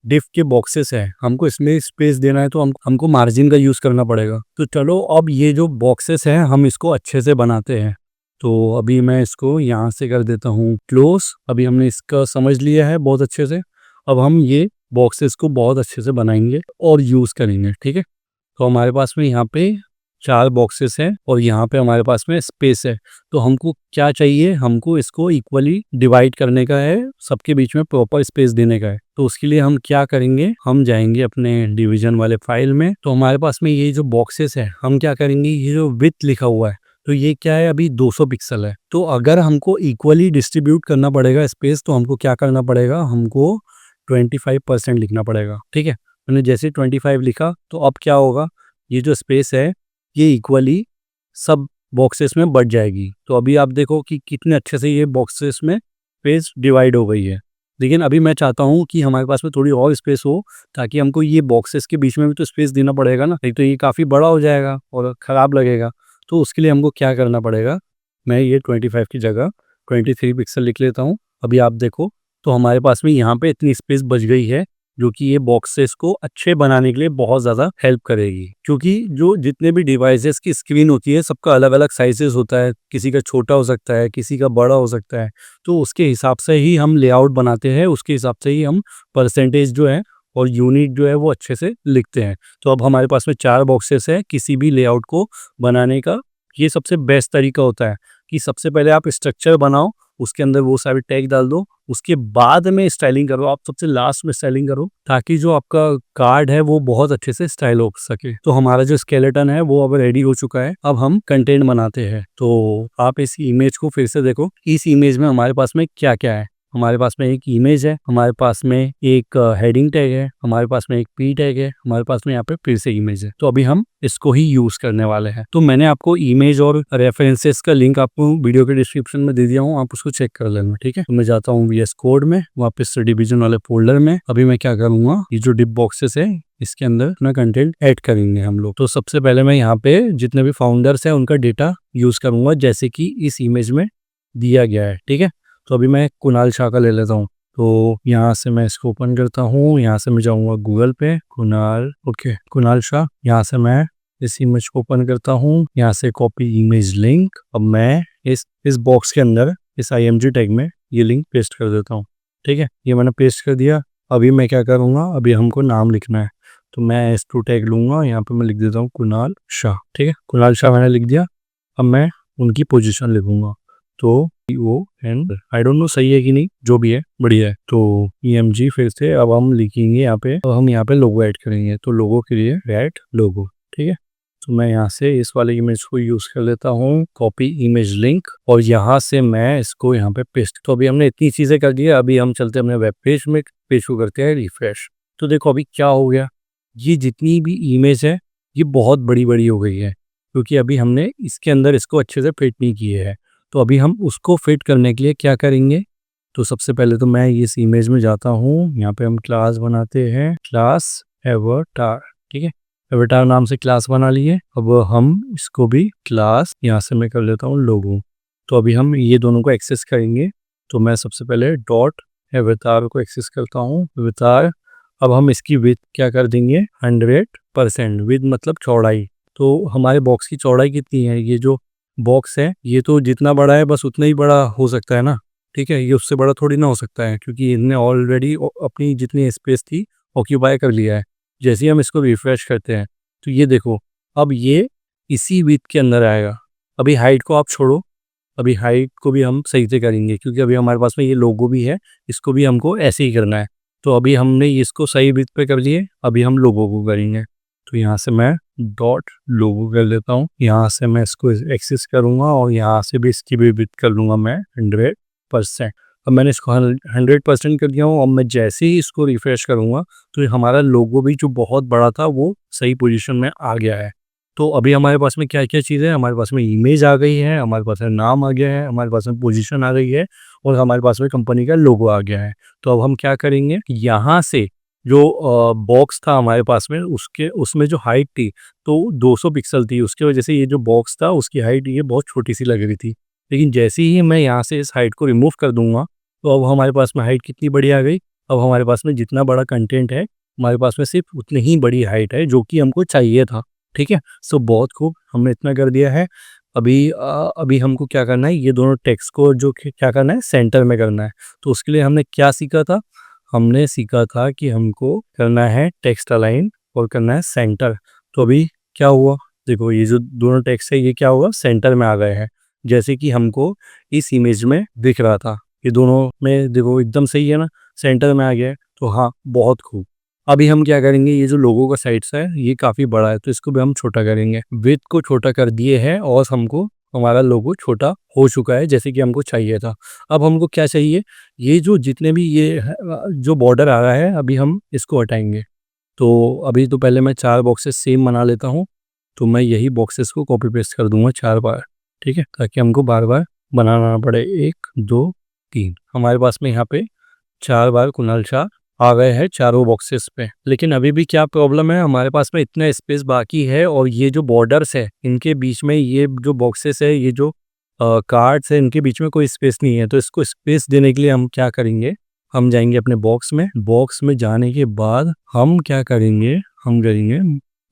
डिफ के बॉक्सेस हैं, हमको इसमें स्पेस देना है तो हमको मार्जिन का यूज़ करना पड़ेगा। तो चलो अब ये जो बॉक्सेस हैं हम इसको अच्छे से बनाते हैं। तो अभी मैं इसको यहाँ से कर देता हूँ क्लोज। अभी हमने इसका समझ लिया है बहुत अच्छे से। अब हम ये बॉक्सेस को बहुत अच्छे से बनाएंगे और यूज़ करेंगे, ठीक है। तो हमारे पास में यहाँ पे 4 बॉक्सेस हैं और यहाँ पे हमारे पास में स्पेस है। तो हमको क्या चाहिए, हमको इसको इक्वली डिवाइड करने का है, सबके बीच में प्रॉपर स्पेस देने का है। तो उसके लिए हम क्या करेंगे, हम जाएंगे अपने डिवीजन वाले फाइल में। तो हमारे पास में ये जो बॉक्सेस है, हम क्या करेंगे, ये जो विड्थ लिखा हुआ है तो ये क्या है, अभी 200 पिक्सल है। तो अगर हमको इक्वली डिस्ट्रीब्यूट करना पड़ेगा स्पेस, तो हमको क्या करना पड़ेगा, हमको 25% लिखना पड़ेगा, ठीक है। मैंने जैसे 25 लिखा तो अब क्या होगा, ये जो स्पेस है ये इक्वली सब बॉक्सेस में बढ़ जाएगी। तो अभी आप देखो कि कितने अच्छे से ये बॉक्सेस में स्पेस डिवाइड हो गई है। लेकिन अभी मैं चाहता हूँ कि हमारे पास में थोड़ी और स्पेस हो, ताकि हमको ये बॉक्सेस के बीच में भी तो स्पेस देना पड़ेगा ना, नहीं तो ये काफ़ी बड़ा हो जाएगा और ख़राब लगेगा। तो उसके लिए हमको क्या करना पड़ेगा, मैं ये 25 की जगह 23 पिक्सल लिख लेता हूँ। अभी आप देखो तो हमारे पास में यहाँ पे इतनी स्पेस बच गई है, जो कि ये बॉक्सेस को अच्छे बनाने के लिए बहुत ज़्यादा हेल्प करेगी। क्योंकि जो जितने भी डिवाइसेस की स्क्रीन होती है सबका अलग-अलग साइज़ेस होता है, किसी का छोटा हो सकता है, किसी का बड़ा हो सकता है। तो उसके हिसाब से ही हम लेआउट बनाते हैं, उसके हिसाब से ही हम परसेंटेज जो है और यूनिट जो है वो अच्छे से लिखते हैं। तो अब हमारे पास में 4 बॉक्सेस है किसी भी लेआउट को बनाने का। ये सबसे बेस्ट तरीका होता है कि सबसे पहले आप स्ट्रक्चर बनाओ, उसके अंदर वो सारे टैग डाल दो, उसके बाद में स्टाइलिंग करो, आप सबसे लास्ट में स्टाइलिंग करो, ताकि जो आपका कार्ड है वो बहुत अच्छे से स्टाइल हो सके। तो हमारा जो स्केलेटन है वो अब रेडी हो चुका है, अब हम कंटेंट बनाते हैं। तो आप इस इमेज को फिर से देखो, इस इमेज में हमारे पास में क्या क्या है। हमारे पास में एक इमेज है, हमारे पास में एक हेडिंग टैग है, हमारे पास में एक पी टैग है, हमारे पास में यहाँ पे फिर से इमेज है। तो अभी हम इसको ही यूज करने वाले हैं। तो मैंने आपको इमेज और रेफरेंसेस का लिंक आपको वीडियो के डिस्क्रिप्शन में दे दिया हूँ, आप उसको चेक कर लेना, ठीक है। तो मैं जाता हूँ VS कोड में, वापस से डिवीजन वाले फोल्डर में। अभी मैं क्या करूंगा, ये जो डिप बॉक्सेस है इसके अंदर अपना कंटेंट ऐड करेंगे हम लोग। तो सबसे पहले मैं यहाँ पे जितने भी फाउंडर्स हैं उनका डेटा यूज करूंगा, जैसे कि इस इमेज में दिया गया है, ठीक है। तो अभी मैं कुणाल शाह का ले लेता हूँ। तो यहाँ से मैं इसको ओपन करता हूँ, यहाँ से मैं जाऊँगा गूगल पे, कुणाल शाह। यहाँ से मैं इस इमेज को ओपन करता हूँ, यहाँ से कॉपी इमेज लिंक। अब मैं इस बॉक्स के अंदर इस IMG टैग में ये लिंक पेस्ट कर देता हूँ, ठीक है। ये मैंने पेस्ट कर दिया। अभी मैं क्या करूँगा, अभी हमको नाम लिखना है, तो मैं S2 टैग लूँगा, यहाँ पे मैं लिख देता हूँ कुणाल शाह, ठीक है। कुणाल शाह मैंने लिख दिया। अब मैं उनकी पोजीशन लिखूंगा, तो ON, आई डोंट नो सही है कि नहीं, जो भी है बढ़िया है। तो EMG फिर से अब हम लिखेंगे यहाँ पे, अब हम यहाँ पे लोगो ऐड करेंगे, तो लोगो के लिए ऐड लोगो, ठीक है। तो मैं यहाँ से इस वाले इमेज को यूज़ कर लेता हूँ, कॉपी इमेज लिंक, और यहाँ से मैं इसको यहाँ पे पेस्ट। तो अभी हमने इतनी चीज़ें कर दी है, अभी हम चलते हैं अपने वेब पेज में, पेज को करते हैं रिफ्रेश। तो देखो अभी क्या हो गया, ये जितनी भी इमेज है ये बहुत बड़ी हो गई है, क्योंकि अभी हमने इसके अंदर इसको अच्छे से फिट नहीं किए है। तो अभी हम उसको फिट करने के लिए क्या करेंगे, तो सबसे पहले तो मैं इस इमेज में जाता हूँ, यहाँ पे हम क्लास बनाते हैं, क्लास एवटार, ठीक है, एवटार नाम से क्लास बना लिए। अब हम इसको भी क्लास यहाँ से मैं कर लेता हूँ लोगो। तो अभी हम ये दोनों को एक्सेस करेंगे, तो मैं सबसे पहले डॉट एवतार को एक्सेस करता हूँ, एवतार। अब हम इसकी विड्थ क्या कर देंगे 100%, विड्थ मतलब चौड़ाई। तो हमारे बॉक्स की चौड़ाई कितनी है, ये जो बॉक्स है ये तो जितना बड़ा है बस उतना ही बड़ा हो सकता है ना, ठीक है, ये उससे बड़ा थोड़ी ना हो सकता है, क्योंकि इसने ऑलरेडी अपनी जितनी स्पेस थी ऑक्यूपाई कर लिया है। जैसे ही हम इसको रिफ्रेश करते हैं तो ये देखो अब ये इसी विड्थ के अंदर आएगा। अभी हाइट को आप छोड़ो, अभी हाइट को भी हम सही से करेंगे, क्योंकि अभी हमारे पास में ये लोगो भी है, इसको भी हमको ऐसे ही करना है। तो अभी हमने इसको सही विड्थ पे कर लिए, अभी हम लोगो को करेंगे। तो यहाँ से मैं डॉट लोगो कर लेता हूँ, यहाँ से मैं इसको एक्सेस करूँगा और यहाँ से भी इसकी भी विड्थ कर लूँगा मैं 100%। अब मैंने इसको 100% कर दिया हूँ। अब मैं जैसे ही इसको रिफ्रेश करूँगा तो ये हमारा लोगो भी जो बहुत बड़ा था वो सही पोजीशन में आ गया है। तो अभी हमारे पास में क्या-क्या चीज़ें हैं, हमारे पास में इमेज आ गई है, हमारे पास में नाम आ गया है, हमारे पास में पोजीशन आ गई है और हमारे पास में कंपनी का लोगो आ गया है। तो अब हम क्या करेंगे, यहाँ से जो बॉक्स था हमारे पास में उसमें जो हाइट थी तो 200 पिक्सल थी, उसकी वजह से ये जो बॉक्स था उसकी हाइट ये बहुत छोटी-सी लग रही थी। लेकिन जैसे ही मैं यहाँ से इस हाइट को रिमूव कर दूँगा तो अब हमारे पास में हाइट कितनी बड़ी आ गई। अब हमारे पास में जितना बड़ा कंटेंट है, हमारे पास में सिर्फ उतनी ही बड़ी हाइट है जो कि हमको चाहिए था, ठीक है। सो बहुत खूब, हमने इतना कर दिया है। अभी हमको क्या करना है, ये दोनों टेक्स्ट को जो क्या करना है सेंटर में करना है। तो उसके लिए हमने क्या सीखा था, हमने सीखा था कि हमको करना है टेक्स्ट अलाइन और करना है सेंटर। तो अभी क्या हुआ, देखो ये जो दोनों टेक्स्ट है ये क्या हुआ सेंटर में आ गए हैं, जैसे कि हमको इस इमेज में दिख रहा था। ये दोनों में देखो एकदम सही है ना, सेंटर में आ गया है। तो हाँ बहुत खूब। अभी हम क्या करेंगे, ये जो लोगों का साइड्स है ये काफ़ी बड़ा है तो इसको भी हम छोटा करेंगे। विड्थ को छोटा कर दिए हैं और हमको हमारा लोगो छोटा हो चुका है जैसे कि हमको चाहिए था। अब हमको क्या चाहिए, ये जो जितने भी जो बॉर्डर आ रहा है अभी हम इसको हटाएंगे। तो अभी तो पहले मैं 4 बॉक्सेस सेम बना लेता हूँ। तो मैं यही बॉक्सेस को कॉपी पेस्ट कर दूंगा 4 बार, ठीक है, ताकि हमको बार बार बनाना ना पड़े। 1 2 3 हमारे पास में यहाँ पे 4 बार कुणाल शाह आ गए हैं चारों बॉक्सेस पे। लेकिन अभी भी क्या प्रॉब्लम है, हमारे पास में इतना स्पेस बाकी है और ये जो बॉर्डर्स है इनके बीच में ये जो बॉक्सेस है, ये जो कार्ड्स है, इनके बीच में कोई स्पेस नहीं है। तो इसको स्पेस देने के लिए हम क्या करेंगे, हम जाएंगे अपने बॉक्स में जाने के बाद हम क्या करेंगे, हम करेंगे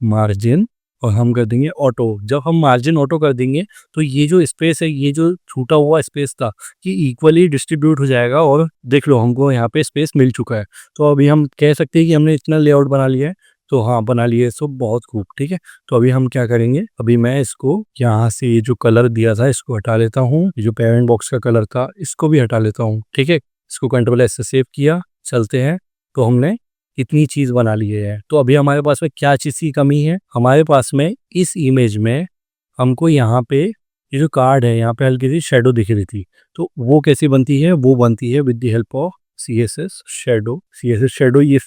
मार्जिन और हम कर देंगे ऑटो। जब हम मार्जिन ऑटो कर देंगे तो ये जो स्पेस है, ये जो छूटा हुआ स्पेस था, ये इक्वली डिस्ट्रीब्यूट हो जाएगा और देख लो हमको यहाँ पे स्पेस मिल चुका है। तो अभी हम कह सकते हैं कि हमने इतना लेआउट बना लिया है। तो हाँ बना लिए, सो बहुत खूब, ठीक है। तो अभी हम क्या करेंगे, अभी मैं इसको यहाँ से ये जो कलर दिया था इसको हटा लेता हूँ, ये जो पेरेंट बॉक्स का कलर था इसको भी हटा लेता हूँ, ठीक है। इसको कंट्रोल एस से सेव किया, चलते हैं। तो हमने इतनी चीज़ बना ली है। तो अभी हमारे पास में क्या चीज़ की कमी है, हमारे पास में इस इमेज में हमको यहाँ पे ये जो कार्ड है यहाँ पे हल्की सी शेडो दिख रही थी। तो वो कैसी बनती है, वो बनती है with the help of CSS shadow. CSS shadow ये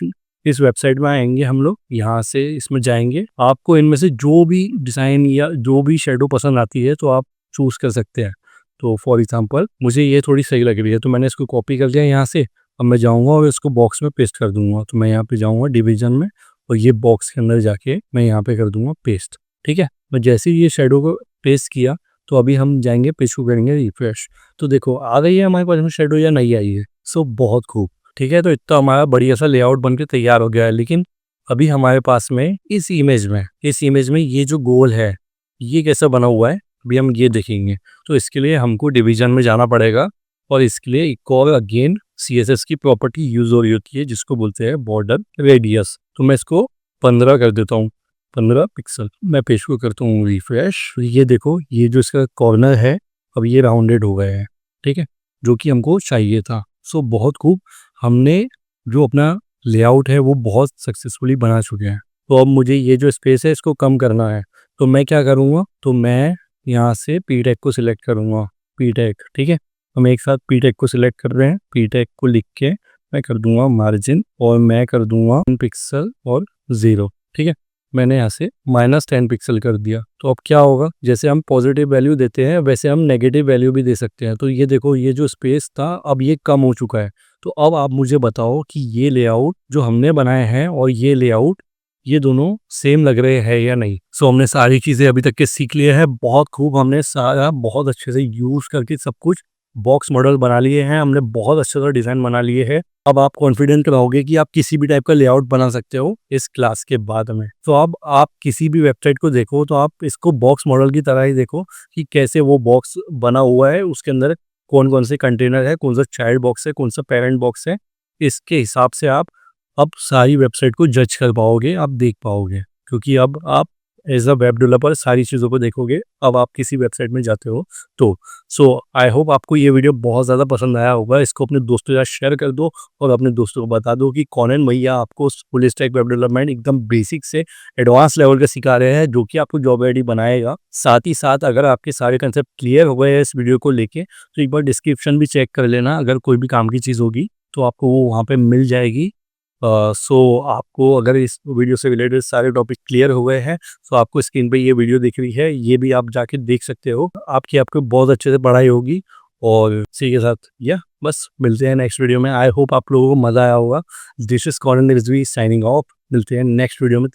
इस वेबसाइट में आएंगे हम लोग, यहाँ से इसमें जाएंगे, आपको इनमें से जो भी डिज़ाइन या जो भी शेडो पसंद आती है तो आप चूज़ कर सकते हैं। तो फॉर एग्जांपल मुझे ये थोड़ी सही लग रही है तो मैंने इसको कॉपी कर लिया यहाँ से। अब मैं जाऊँगा और इसको बॉक्स में पेस्ट कर दूंगा। तो मैं यहाँ पे जाऊँगा डिवीजन में और ये बॉक्स के अंदर जाके मैं यहाँ पे कर दूंगा पेस्ट, ठीक है। मैं जैसे ही ये शेडो को पेस्ट किया तो अभी हम जाएंगे पेज को करेंगे रिफ्रेश। तो देखो आ गई है हमारे पास में शेडो या नहीं आई है। सो बहुत खूब, ठीक है। तो इतना हमारा बढ़िया सा लेआउट बन के तैयार हो गया है। लेकिन अभी हमारे पास में इस इमेज में ये जो गोल है ये कैसा बना हुआ है अभी हम ये देखेंगे। तो इसके लिए हमको डिवीजन में जाना पड़ेगा और इसके लिए एक और अगेन CSS की प्रॉपर्टी यूज हो रही होती है जिसको बोलते हैं बॉर्डर रेडियस। तो मैं इसको 15 कर देता हूँ, 15 पिक्सल। मैं पेज को करता हूँ रिफ्रेश। ये देखो ये जो इसका कॉर्नर है अब ये राउंडेड हो गए हैं, ठीक है, जो कि हमको चाहिए था। सो बहुत खूब, हमने जो अपना लेआउट है वो बहुत सक्सेसफुली बना चुके हैं। तो अब मुझे ये जो स्पेस है इसको कम करना है। तो मैं क्या करूँगा, तो मैं यहाँ से पीटेक को सिलेक्ट करूँगा, पीटेक, ठीक है। हम एक साथ पीटेक को सिलेक्ट कर रहे हैं, पीटेक को लिख के मैं कर दूंगा मार्जिन और मैं कर दूंगा 10 पिक्सल और 0, ठीक है। मैंने यहाँ से -10 पिक्सल कर दिया। तो अब क्या होगा, जैसे हम पॉजिटिव वैल्यू देते हैं वैसे हम नेगेटिव वैल्यू भी दे सकते हैं। तो ये देखो, ये जो स्पेस था अब ये कम हो चुका है। तो अब आप मुझे बताओ कि ये लेआउट जो हमने बनाए हैं और ये लेआउट, ये दोनों सेम लग रहे हैं या नहीं। सो हमने सारी चीज़ें अभी तक के सीख लिए हैं, बहुत खूब, हमने सारा बहुत अच्छे से यूज़ करके सब कुछ बॉक्स मॉडल बना लिए हैं, हमने बहुत अच्छे से डिज़ाइन बना लिए हैं। अब आप कॉन्फिडेंट रहोगे कि आप किसी भी टाइप का लेआउट बना सकते हो इस क्लास के बाद में। तो अब आप किसी भी वेबसाइट को देखो तो आप इसको बॉक्स मॉडल की तरह ही देखो कि कैसे वो बॉक्स बना हुआ है, उसके अंदर कौन-कौन से कंटेनर है, कौन सा चाइल्ड बॉक्स है, कौन सा पेरेंट बॉक्स है। इसके हिसाब से आप अब सारी वेबसाइट को जज कर पाओगे, आप देख पाओगे, क्योंकि अब आप एज़ अ वेब डेवलपर सारी चीज़ों को देखोगे, अब आप किसी वेबसाइट में जाते हो तो। सो आई होप आपको ये वीडियो बहुत ज़्यादा पसंद आया होगा। इसको अपने दोस्तों के साथ शेयर कर दो और अपने दोस्तों को बता दो कि कॉनन भैया आपको फुल स्टैक वेब डेवलपमेंट एकदम बेसिक से एडवांस लेवल का सिखा रहे हैं, जो कि आपको जॉब रेडी बनाएगा। साथ ही साथ अगर आपके सारे कंसेप्ट क्लियर हो गए हैं इस वीडियो को लेके, तो एक बार डिस्क्रिप्शन भी चेक कर लेना, अगर कोई भी काम की चीज़ होगी तो आपको वो वहाँ पे मिल जाएगी। सो आपको अगर इस वीडियो से रिलेटेड सारे टॉपिक क्लियर हो गए हैं, तो आपको स्क्रीन पे ये वीडियो दिख रही है, ये भी आप जाके देख सकते हो। आपको बहुत अच्छे से पढ़ाई होगी और इसी के साथ या बस मिलते हैं नेक्स्ट वीडियो में। आई होप आप लोगों को मज़ा आया होगा। This is corner Rizvi signing off. मिलते हैं नेक्स्ट वीडियो में।